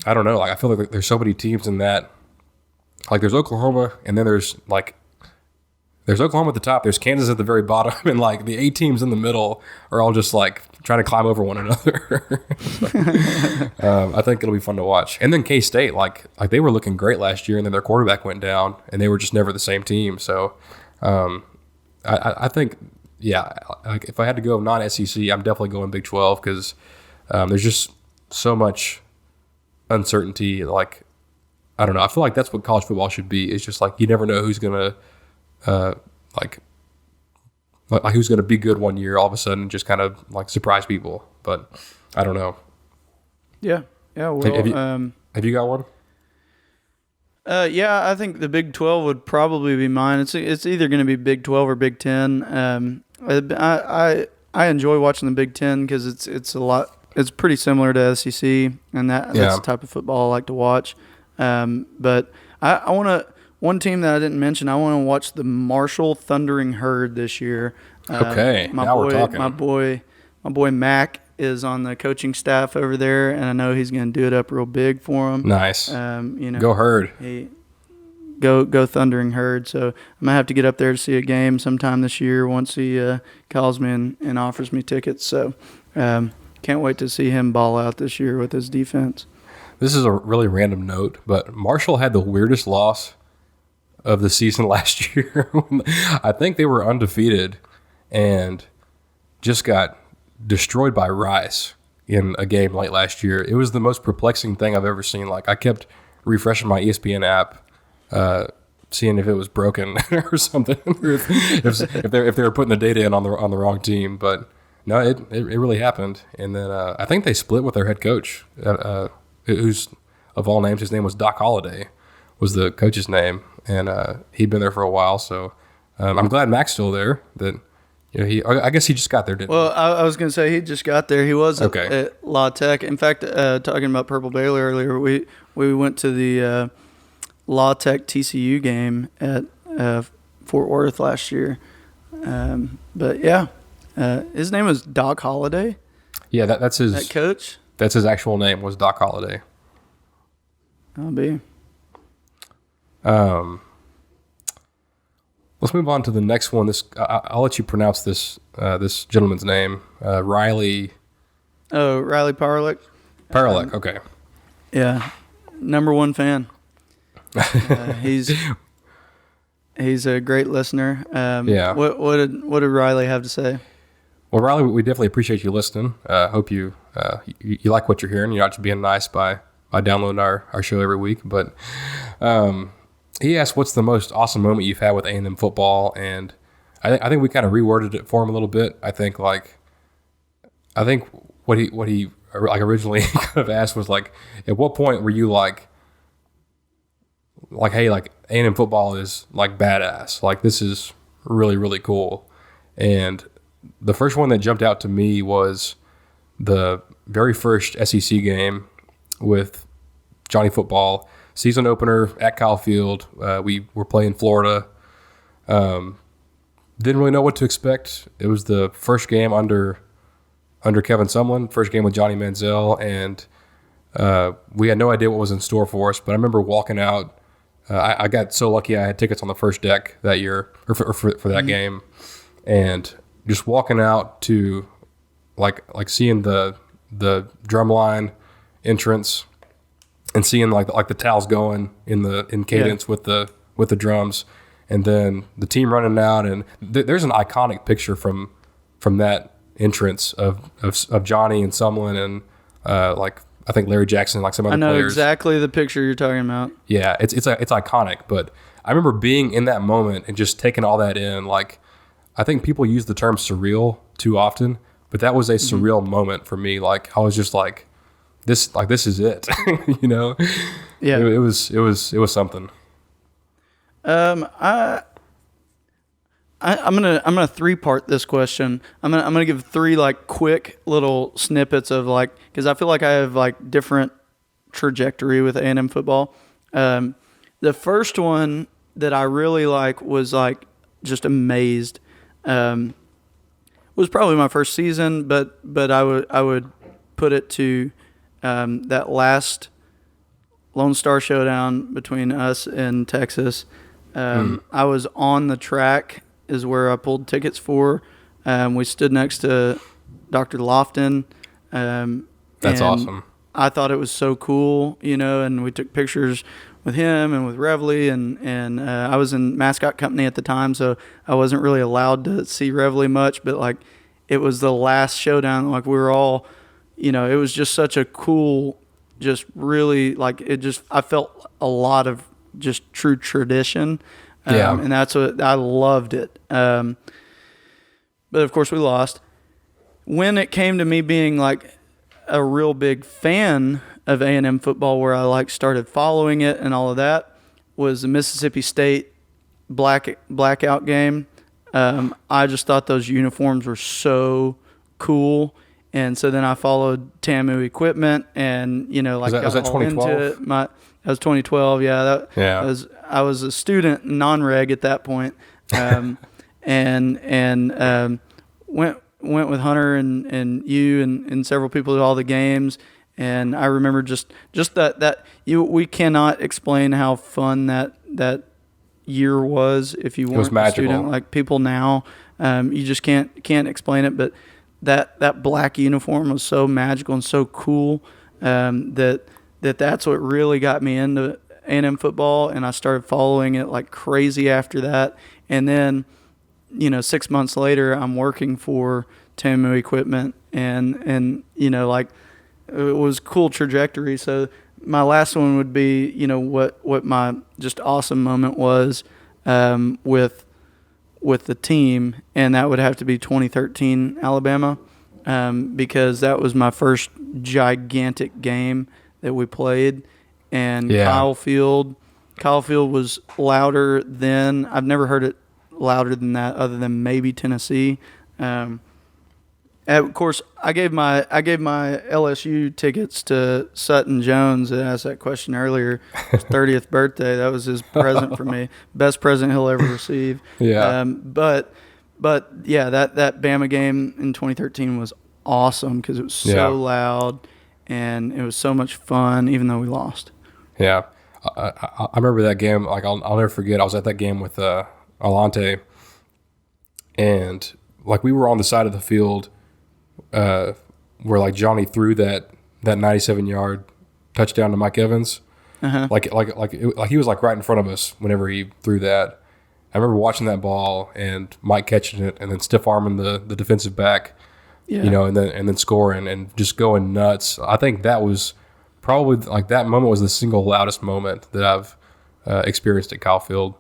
I don't know. Like I feel like there's so many teams in that. Like there's Oklahoma, and then there's Oklahoma at the top, there's Kansas at the very bottom, and like the 8 teams in the middle are all just like trying to climb over one another. I think it'll be fun to watch. And then K-State, like they were looking great last year, and then their quarterback went down, and they were just never the same team. So I think, yeah, like if I had to go non-SEC, I'm definitely going Big 12 because there's just so much uncertainty. Like, I don't know. I feel like that's what college football should be. It's just like you never know who's going to like who's going to be good one year all of a sudden and just kind of like surprise people. But I don't know. Yeah. Well, have you got one? Yeah, I think the Big 12 would probably be mine. It's either going to be Big 12 or Big 10. I enjoy watching the Big 10 because it's pretty similar to SEC, and that's the type of football I like to watch. But I want to. One team that I didn't mention, I want to watch the Marshall Thundering Herd this year. Okay, we're talking. My boy Mac is on the coaching staff over there, and I know he's going to do it up real big for him. Nice. Go Herd. Go Thundering Herd. So I'm gonna have to get up there to see a game sometime this year once he calls me and offers me tickets. So can't wait to see him ball out this year with his defense. This is a really random note, but Marshall had the weirdest loss of the season last year. I think they were undefeated and just got destroyed by Rice in a game late last year. It was the most perplexing thing I've ever seen. Like I kept refreshing my ESPN app, seeing if it was broken or something, if they were putting the data in on the wrong team. But no, it really happened. And then I think they split with their head coach, who's of all names, his name was Doc Holliday, was the coach's name. And he'd been there for a while, so I'm glad Mac's still there. That I guess he just got there, didn't he? Well, I was going to say he just got there. He was at La Tech. In fact, talking about Purple Baylor earlier, we went to the La Tech TCU game at Fort Worth last year. But yeah, his name was Doc Holliday. Yeah, that's his. That coach. That's his actual name, was Doc Holliday. I'll be. Let's move on to the next one. I'll let you pronounce this gentleman's name, Riley. Oh, Riley Parlick. Parlick, okay. Yeah, #1 fan. He's a great listener. Yeah. What did Riley have to say? Well, Riley, we definitely appreciate you listening. Hope you like what you're hearing. You're not just being nice by downloading our show every week, but. He asked, "What's the most awesome moment you've had with A&M football?" And I think we kind of reworded it for him a little bit. I think what he like originally kind of asked was like, at what point were you like, hey, like A&M football is like badass, like this is really really cool, and the first one that jumped out to me was the very first SEC game with Johnny Football, season opener at Kyle Field. We were playing Florida. Didn't really know what to expect. It was the first game under Kevin Sumlin, first game with Johnny Manziel, and we had no idea what was in store for us. But I remember walking out. I got so lucky I had tickets on the first deck that year, or for that game, and just walking out to like seeing the drumline entrance and seeing like the towels going in cadence with the drums, and then the team running out, and there's an iconic picture from that entrance of Johnny and Sumlin and I think Larry Jackson, like some other players. I know exactly the picture you're talking about. Yeah, it's iconic, but I remember being in that moment and just taking all that in. Like, I think people use the term surreal too often, but that was a surreal moment for me. Like, I was just like, this is it, you know? Yeah. It was something. I'm gonna three-part this question. I'm gonna give three like quick little snippets of like, because I feel like I have like different trajectory with A&M football. The first one that I really like was like just amazed. Was probably my first season, but I would put it to that last Lone Star Showdown between us and Texas. I was on the track is where I pulled tickets for. We stood next to Dr. Lofton. That's awesome. I thought it was so cool, you know, and we took pictures with him and with Reveille, and I was in mascot company at the time, so I wasn't really allowed to see Reveille much, but like it was the last showdown. Like we were all, you know, it was just such a cool, just really like I felt a lot of just true tradition. And that's what I loved it. But of course we lost. When it came to me being like a real big fan of A&M football, where I like started following it and all of that, was the Mississippi State blackout game. I just thought those uniforms were so cool. And so then I followed TAMU equipment, and you know, like was that 2012? That was 2012. Yeah, I was a student, non-reg at that point, and went with Hunter and you and several people to all the games. And I remember just that we cannot explain how fun that year was if you weren't a student. Like people now, you just can't explain it, but that black uniform was so magical and so cool that's what really got me into A&M football, and I started following it like crazy after that. And then, you know, 6 months later, I'm working for TAMU equipment, and you know, like it was a cool trajectory. So my last one would be, you know, what my just awesome moment was with the team, and that would have to be 2013 Alabama, because that was my first gigantic game that we played. And Kyle Field was louder then. I've never heard it louder than that, other than maybe Tennessee. Of course, I gave my LSU tickets to Sutton Jones. I asked that question earlier. His 30th birthday. That was his present for me. Best present he'll ever receive. Yeah. But yeah, that Bama game in 2013 was awesome because it was so loud and it was so much fun, even though we lost. Yeah, I remember that game. Like I'll never forget. I was at that game with Alante, and like we were on the side of the field. Where like Johnny threw that 97-yard touchdown to Mike Evans, like he was like right in front of us whenever he threw that. I remember watching that ball and Mike catching it and then stiff arming the defensive back, you know, and then scoring and just going nuts. I think that was probably like that moment was the single loudest moment that I've experienced at Kyle Field.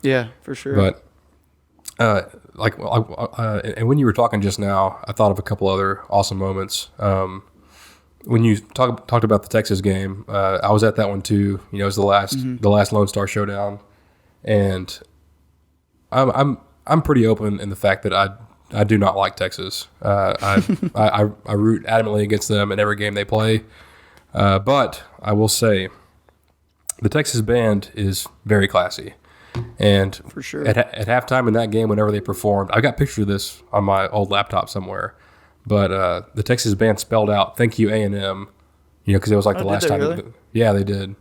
Yeah, for sure. But. And when you were talking just now, I thought of a couple other awesome moments. When you talked about the Texas game, I was at that one too. You know, it was the last Lone Star Showdown, and I'm pretty open in the fact that I I do not like Texas. I root adamantly against them in every game they play. But I will say, the Texas band is very classy. And for sure, at halftime in that game, whenever they performed, I got pictures of this on my old laptop somewhere. But the Texas band spelled out "Thank you A&M," because it was like the last time. Really? Yeah, they did.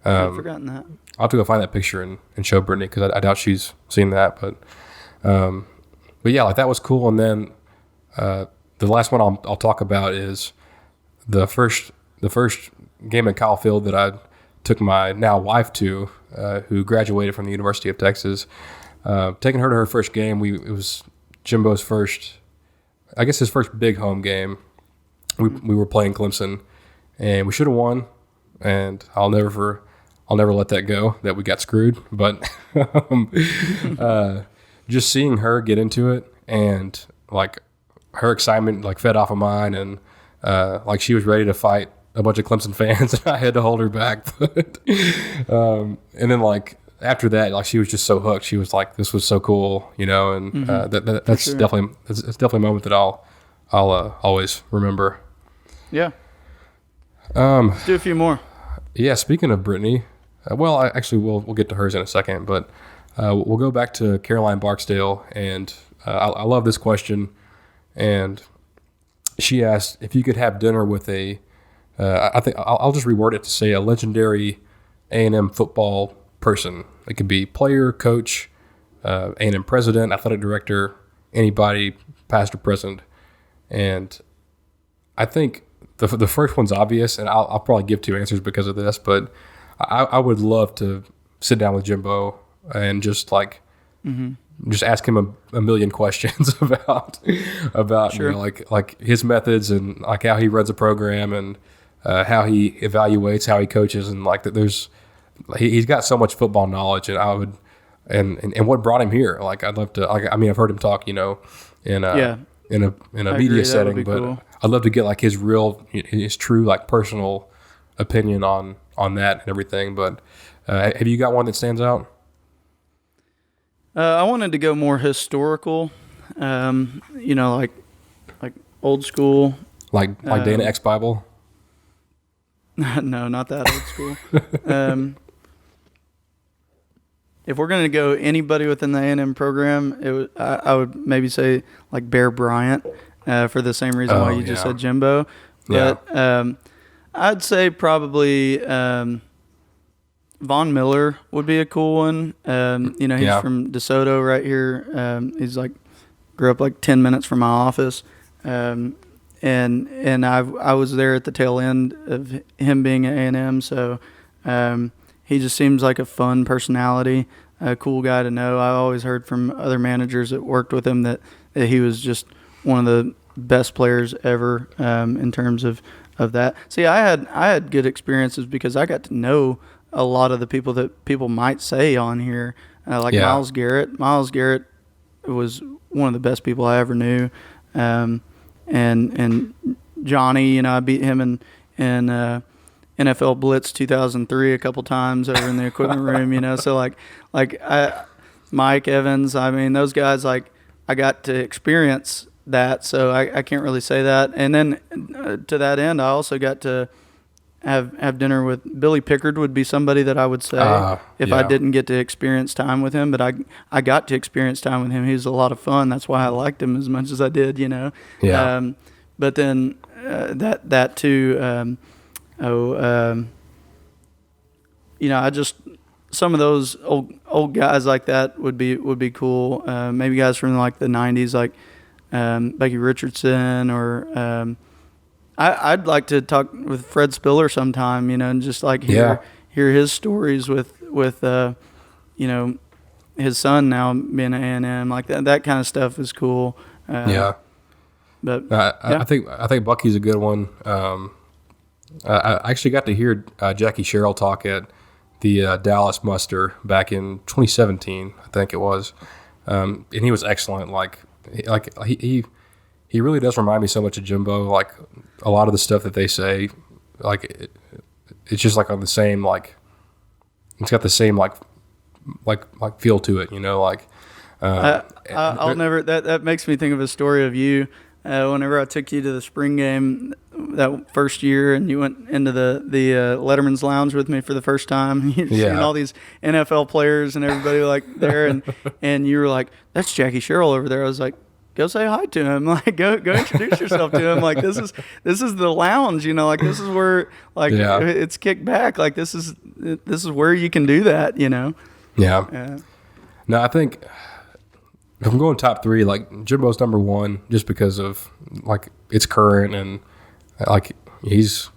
I've forgotten that. I'll have to go find that picture and show Brittany because I doubt she's seen that. But yeah, like that was cool. And then the last one I'll talk about is the first game at Kyle Field that I took my now wife to, who graduated from the University of Texas. Taking her to her first game, it was Jimbo's first, I guess his first big home game. We were playing Clemson, and we should have won. And I'll never let that go that we got screwed. But just seeing her get into it and like her excitement like fed off of mine, and like she was ready to fight a bunch of Clemson fans, and I had to hold her back. But, and then like after that, like she was just so hooked. She was like, "This was so cool," and that's sure. definitely a moment that I'll always remember. Yeah. Let's do a few more. Yeah. Speaking of Brittany, we'll get to hers in a second, but we'll go back to Caroline Barksdale, and I love this question. And she asked if you could have dinner with I think I'll just reword it to say a legendary A&M football person. It could be player, coach, A&M president, athletic director, anybody, past or present. And I think the first one's obvious, and I'll probably give two answers because of this, but I would love to sit down with Jimbo and just like just ask him a million questions about sure. like his methods and like how he runs a program and how he evaluates, how he coaches, and like that. He's got so much football knowledge, and I would and what brought him here. Like I'd love to. Like I mean, I've heard him talk, in a media setting, but cool. I'd love to get like his true like personal opinion on that and everything. But have you got one that stands out? I wanted to go more historical, like old school. Like Dana X Bible? No, not that old school. If we're going to go anybody within the A&M program, I would maybe say like Bear Bryant for the same reason why you just said Jimbo. But I'd say probably Von Miller would be a cool one. He's from DeSoto right here. He's like grew up like 10 minutes from my office. And I was there at the tail end of him being at A&M, so he just seems like a fun personality, a cool guy to know. I always heard from other managers that worked with him that he was just one of the best players ever in terms of that. See, I had good experiences because I got to know a lot of the people that people might say on here, Myles Garrett. Myles Garrett was one of the best people I ever knew. And Johnny, I beat him in NFL Blitz 2003 a couple times over in the equipment room, so Mike Evans, I mean, those guys, like I got to experience that, so I can't really say that. And then to that end, I also got to have dinner with Billy Pickard would be somebody that I would say if I didn't get to experience time with him, but I got to experience time with him. He was a lot of fun. That's why I liked him as much as I did, Yeah. But then that too, I just some of those old guys like that would be cool. Maybe guys from like the 90s, like Becky Richardson, or I'd like to talk with Fred Spiller sometime, and just like hear his stories with his son now being at A&M, like that kind of stuff is cool. But I think Bucky's a good one. I actually got to hear Jackie Sherrill talk at the Dallas Muster back in 2017, I think it was, and he was excellent. He really does remind me so much of Jimbo. Like a lot of the stuff that they say, like it's just like on the same, like it's got the same like feel to it, I'll never. That makes me think of a story of you. Whenever I took you to the spring game that first year, and you went into the Letterman's Lounge with me for the first time, you're seeing all these NFL players and everybody like there, and you were like, "That's Jackie Sherrill over there." I was like, "Go say hi to him. Like, go introduce yourself to him. Like, this is the lounge. Like this is where it's kicked back. Like this is where you can do that. Yeah. No, I think. If I'm going top three, like Jimbo's number one, just because of like it's current and like he's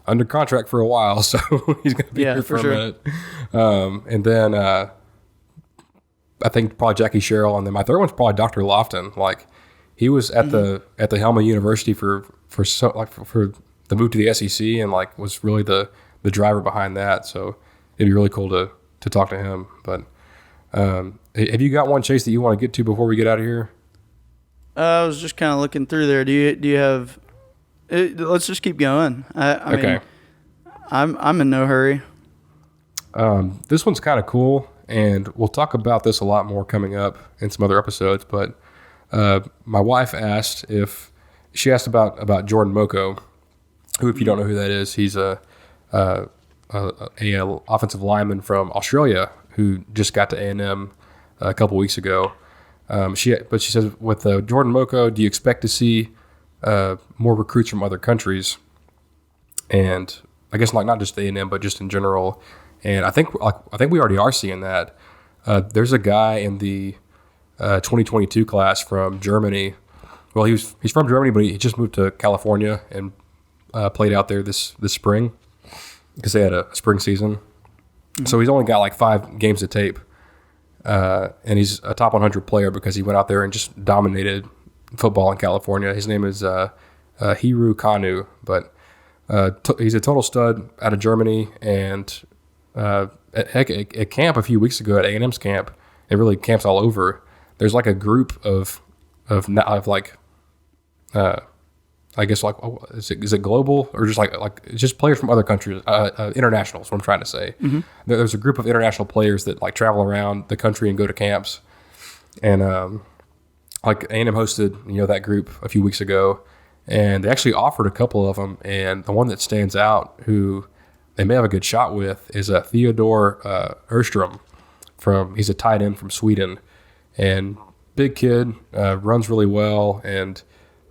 under contract for a while, so he's going to be here for a minute. And then I think probably Jackie Sherrill, and then my third one's probably Dr. Lofton. Like he was at the Helma University for the move to the SEC, and like was really the driver behind that. So it'd be really cool to talk to him, but. Have you got one, Chase, that you want to get to before we get out of here? I was just kind of looking through there. Do you have? Let's just keep going. I mean, I'm in no hurry. This one's kind of cool, and we'll talk about this a lot more coming up in some other episodes. But my wife asked about Jordan Moko, who, if you don't know who that is, he's a offensive lineman from Australia who just got to A&M a couple weeks ago. She says, with Jordan Moko, do you expect to see more recruits from other countries? And I guess like not just A&M, but just in general. And I think we already are seeing that. There's a guy in the 2022 class from Germany. Well, he's from Germany, but he just moved to California and played out there this spring because they had a spring season. So he's only got like 5 games of tape, and he's a top 100 player because he went out there and just dominated football in California. His name is Hiru Kanu, but he's a total stud out of Germany. And at camp a few weeks ago at A&M's camp, it really camps all over. There's like a group of like. I guess like is it global or just like it's just players from other countries, internationals. What I'm trying to say, there's a group of international players that like travel around the country and go to camps, and like A&M hosted that group a few weeks ago, and they actually offered a couple of them, and the one that stands out who they may have a good shot with is Theodore Erstrom he's a tight end from Sweden, and big kid, runs really well, and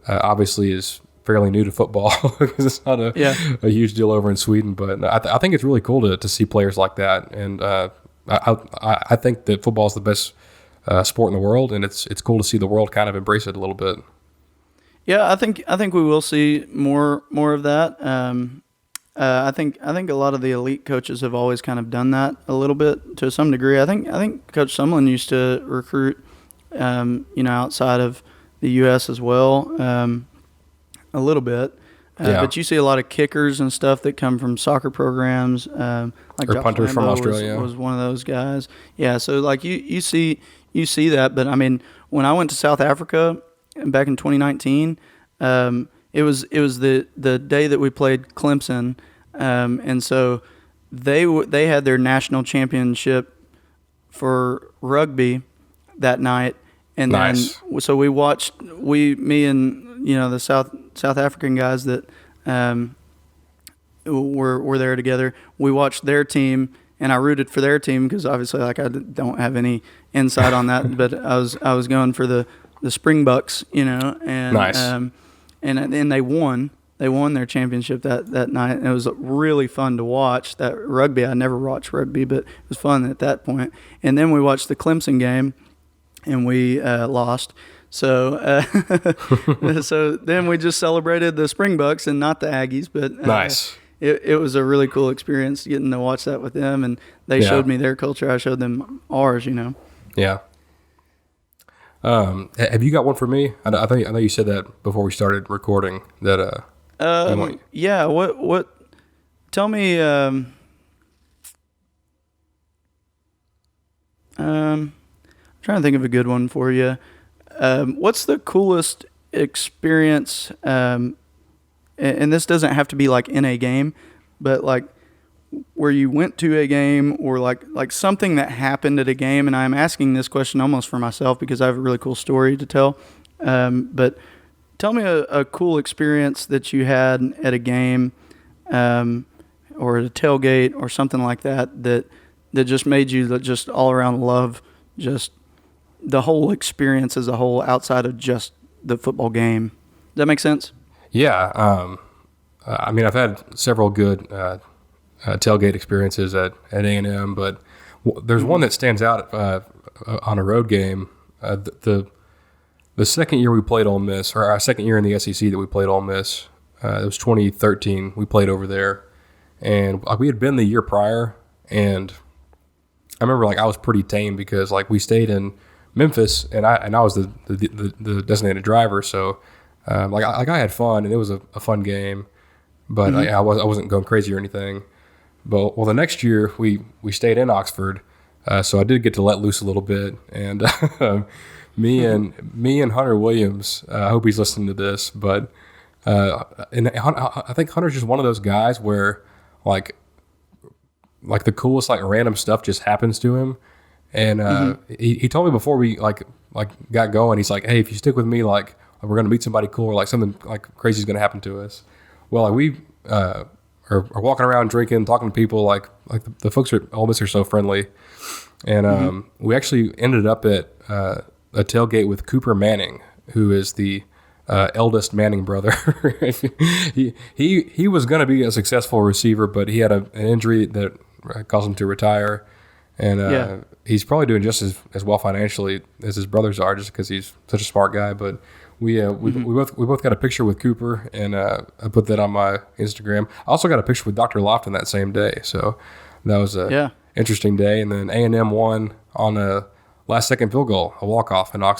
obviously is fairly new to football because it's not a huge deal over in Sweden. But I think it's really cool to see players like that. And I think that football is the best sport in the world, and it's cool to see the world kind of embrace it a little bit. Yeah, I think we will see more of that. I think a lot of the elite coaches have always kind of done that a little bit to some degree. I think Coach Sumlin used to recruit, outside of the U.S. as well, a little bit. But you see a lot of kickers and stuff that come from soccer programs. Like or Josh punters Lambo from Australia was one of those guys. Yeah, so like you see that. But I mean, when I went to South Africa back in 2019, it was the day that we played Clemson, and so they had their national championship for rugby that night. And nice. Then, so me and the South African guys that were there together. We watched their team, and I rooted for their team because obviously, like, I don't have any insight on that. But I was going for the Springboks, and nice. And they won. They won their championship that night, and it was really fun to watch that rugby. I never watched rugby, but it was fun at that point. And then we watched the Clemson game. And we lost. So so then we just celebrated the Springboks and not the Aggies. But nice. It was a really cool experience getting to watch that with them. And they showed me their culture. I showed them ours, Yeah. Have you got one for me? I know you said that before we started recording. That yeah. What? Tell me. Trying to think of a good one for you. What's the coolest experience? And this doesn't have to be like in a game, but like where you went to a game, or like something that happened at a game? And I'm asking this question almost for myself because I have a really cool story to tell. But tell me a cool experience that you had at a game, or at a tailgate or something like that just made you just all around love just the whole experience as a whole outside of just the football game. Does that make sense? Yeah. I mean, I've had several good tailgate experiences at A&M, but there's one that stands out on a road game. The second year we played Ole Miss, or our second year in the SEC that we played Ole Miss, it was 2013. We played over there, and we had been the year prior, and I remember I was pretty tame because we stayed in Memphis, and I was the designated driver, so I had fun, and it was a fun game, but I wasn't going crazy or anything. But the next year we stayed in Oxford, so I did get to let loose a little bit, and me and Hunter Williams. I hope he's listening to this, but and I think Hunter's just one of those guys where the coolest random stuff just happens to him. And he told me before we got going, he's like, hey, if you stick with me, we're gonna meet somebody cool, or something crazy is gonna happen to us. Well, we are walking around drinking, talking to people, the folks at Ole Miss are so friendly, and we actually ended up at a tailgate with Cooper Manning, who is the eldest Manning brother. he was gonna be a successful receiver, but he had an injury that caused him to retire. And he's probably doing just as well financially as his brothers are, just because he's such a smart guy. But we both got a picture with Cooper, and I put that on my Instagram. I also got a picture with Dr. Lofton that same day, so that was a interesting day. And then A&M won on a last-second field goal, a walk-off in Oxford.